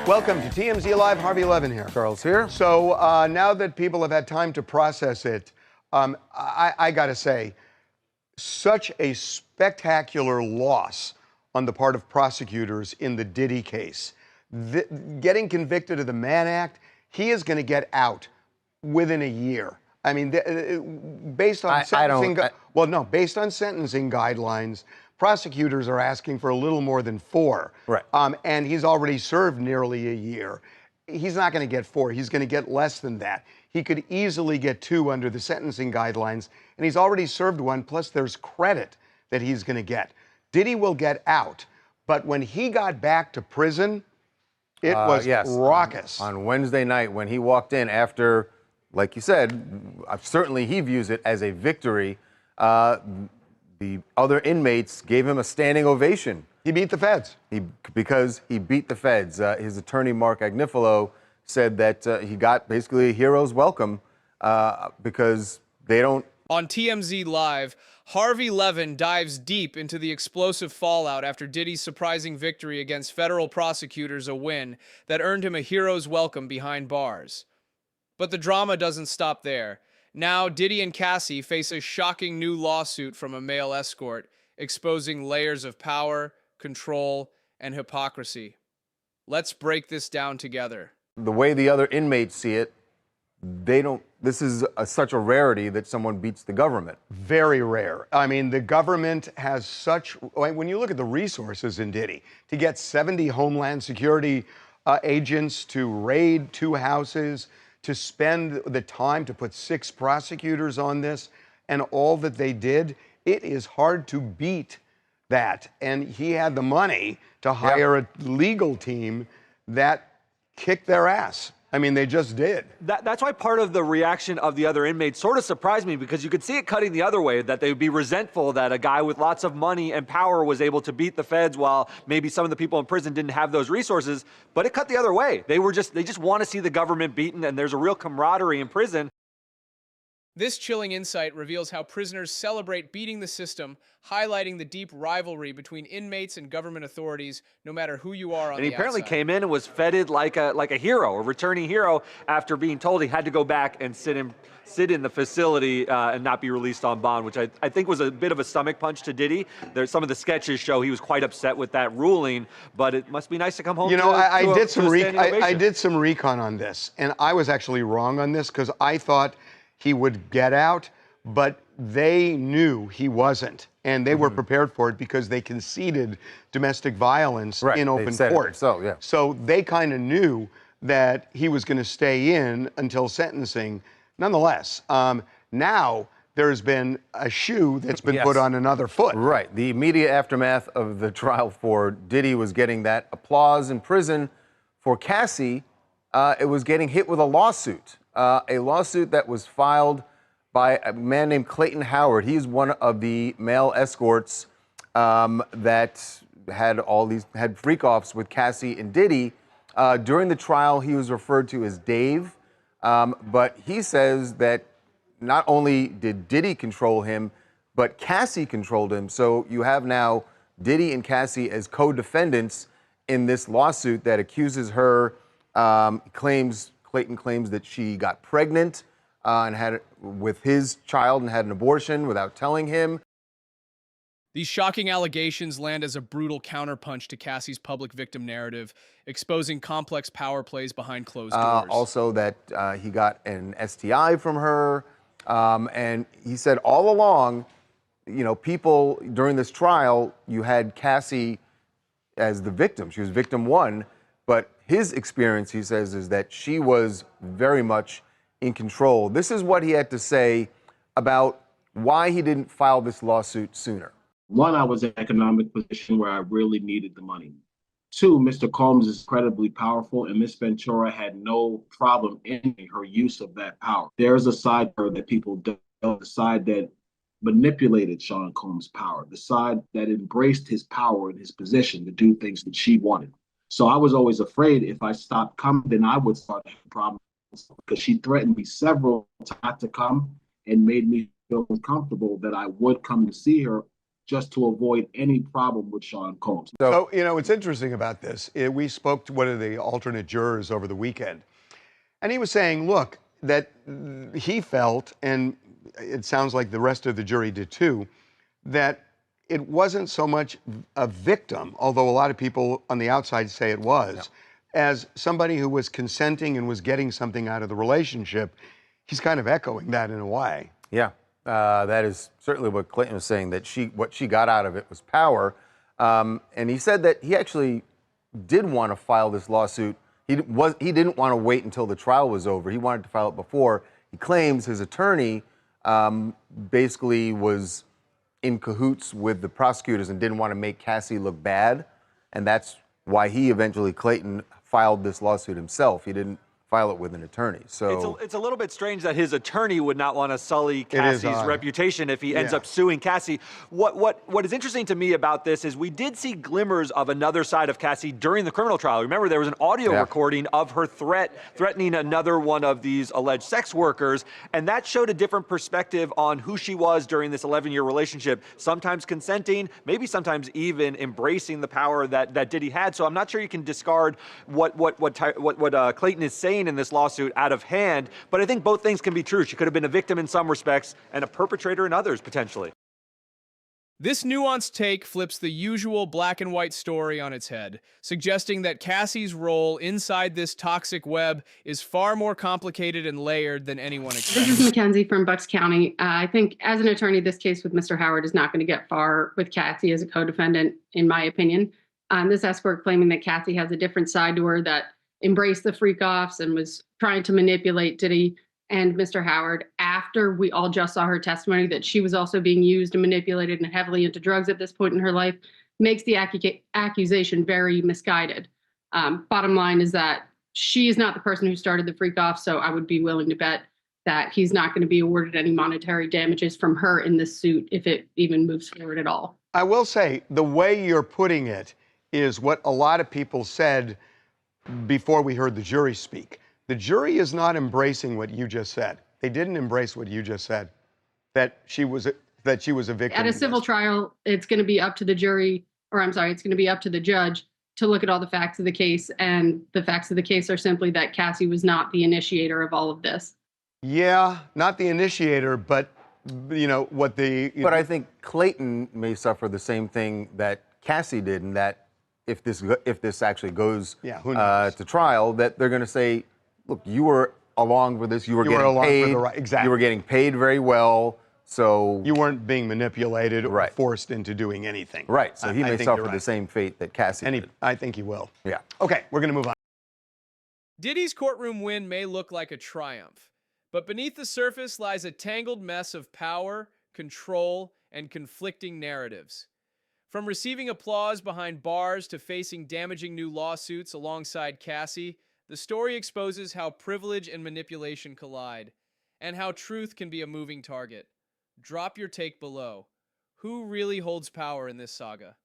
Welcome to TMZ Live. Harvey Levin here. Charles here. So now that people have had time to process it, I got to say, such a spectacular loss on the part of prosecutors in the Diddy case. Getting convicted of the Mann Act, he is going to get out within a year. I mean, based on based on sentencing guidelines, prosecutors are asking for a little more than 4. Right. And he's already served nearly a year. He's not going to get 4. He's going to get less than that. He could easily get 2 under the sentencing guidelines, and he's already served 1, plus there's credit that he's going to get. Diddy will get out, but when he got back to prison, it was raucous. On Wednesday night when he walked in after, like you said, certainly he views it as a victory. The other inmates gave him a standing ovation. He beat the feds. Because he beat the feds. His attorney, Mark Agnifilo, said that he got basically a hero's welcome because they don't. On TMZ Live, Harvey Levin dives deep into the explosive fallout after Diddy's surprising victory against federal prosecutors, a win that earned him a hero's welcome behind bars. But the drama doesn't stop there. Now, Diddy and Cassie face a shocking new lawsuit from a male escort, exposing layers of power, control, and hypocrisy. Let's break this down together. The way the other inmates see it, they don't. This is such a rarity that someone beats the government. Very rare. I mean, the government has such. When you look at the resources in Diddy, to get 70 Homeland Security agents to raid 2 houses, to spend the time to put 6 prosecutors on this, and all that they did, it is hard to beat that. And he had the money to hire a legal team that kicked their ass. I mean, they just did. That's why part of the reaction of the other inmates sort of surprised me, because you could see it cutting the other way, that they would be resentful that a guy with lots of money and power was able to beat the feds while maybe some of the people in prison didn't have those resources. But it cut the other way. They just want to see the government beaten, and there's a real camaraderie in prison. This chilling insight reveals how prisoners celebrate beating the system, highlighting the deep rivalry between inmates and government authorities, no matter who you are on the outside. And he apparently came in and was feted like a hero, a returning hero, after being told he had to go back and sit in the facility and not be released on bond, which I think was a bit of a stomach punch to Diddy. Some of the sketches show he was quite upset with that ruling, but it must be nice to come home. You know, I did some recon on this, and I was actually wrong on this because I thought he would get out, but they knew he wasn't, and they were prepared for it because they conceded domestic violence in open court. So they kind of knew that he was going to stay in until sentencing. Nonetheless, now there's been a shoe that's been put on another foot. Right. The immediate aftermath of the trial for Diddy was getting that applause in prison. For Cassie, it was getting hit with a lawsuit that was filed by a man named Clayton Howard. He's one of the male escorts that had freak-offs with Cassie and Diddy. During the trial, he was referred to as Dave, but he says that not only did Diddy control him, but Cassie controlled him. So you have now Diddy and Cassie as co-defendants in this lawsuit that accuses her, Clayton claims that she got pregnant and had it with his child and had an abortion without telling him. These shocking allegations land as a brutal counterpunch to Cassie's public victim narrative, exposing complex power plays behind closed doors. Also that he got an STI from her. And he said all along, you know, people during this trial, you had Cassie as the victim. She was victim 1. But his experience, he says, is that she was very much in control. This is what he had to say about why he didn't file this lawsuit sooner. 1, I was in an economic position where I really needed the money. 2, Mr. Combs is incredibly powerful, and Ms. Ventura had no problem in her use of that power. There's a side of her that people don't know, the side that manipulated Sean Combs' power, the side that embraced his power and his position to do things that she wanted. So I was always afraid if I stopped coming, then I would start having problems, because she threatened me several times not to come and made me feel uncomfortable that I would come to see her just to avoid any problem with Sean Combs. So, you know, what's interesting about this, we spoke to one of the alternate jurors over the weekend, and he was saying, look, that he felt, and it sounds like the rest of the jury did too, that it wasn't so much a victim, although a lot of people on the outside say it was, as somebody who was consenting and was getting something out of the relationship. He's kind of echoing that in a way. Yeah, that is certainly what Clayton was saying, that what she got out of it was power. And he said that he actually did want to file this lawsuit. He didn't want to wait until the trial was over. He wanted to file it before. He claims his attorney basically was in cahoots with the prosecutors and didn't want to make Cassie look bad. And that's why he eventually, Clayton, filed this lawsuit himself. He didn't file it with an attorney. So it's a little bit strange that his attorney would not want to sully Cassie's reputation if he ends up suing Cassie. What is interesting to me about this is we did see glimmers of another side of Cassie during the criminal trial. Remember, there was an audio recording of her threatening another one of these alleged sex workers, and that showed a different perspective on who she was during this 11-year relationship, sometimes consenting, maybe sometimes even embracing the power that Diddy had. So I'm not sure you can discard what Clayton is saying in this lawsuit out of hand, but I think both things can be true. She could have been a victim in some respects and a perpetrator in others, potentially. This nuanced take flips the usual black and white story on its head, suggesting that Cassie's role inside this toxic web is far more complicated and layered than anyone expects. This is Mackenzie from Bucks County. I think as an attorney, this case with Mr. Howard is not going to get far with Cassie as a co-defendant, in my opinion. This escort claiming that Cassie has a different side to her, that embraced the freak-offs and was trying to manipulate Diddy and Mr. Howard after we all just saw her testimony that she was also being used and manipulated and heavily into drugs at this point in her life, makes the accusation very misguided. Bottom line is that she is not the person who started the freak-off, so I would be willing to bet that he's not going to be awarded any monetary damages from her in this suit if it even moves forward at all. I will say, the way you're putting it is what a lot of people said before we heard the jury speak. The jury is not embracing what you just said. They didn't embrace what you just said, that she was a victim. At a civil trial, it's going to be up to the jury, or I'm sorry, it's going to be up to the judge to look at all the facts of the case, and the facts of the case are simply that Cassie was not the initiator of all of this. Yeah, Not the initiator, but you know what the. but I think Clayton may suffer the same thing that Cassie did, in that if this actually goes to trial, that they're going to say, look, you were along with this. You were getting paid. Exactly. You were getting paid very well. So you weren't being manipulated or forced into doing anything. Right. So he may suffer the same fate that Cassie did. I think he will. Yeah. Okay, we're going to move on. Diddy's courtroom win may look like a triumph, but beneath the surface lies a tangled mess of power, control, and conflicting narratives. From receiving applause behind bars to facing damaging new lawsuits alongside Cassie, the story exposes how privilege and manipulation collide, and how truth can be a moving target. Drop your take below. Who really holds power in this saga?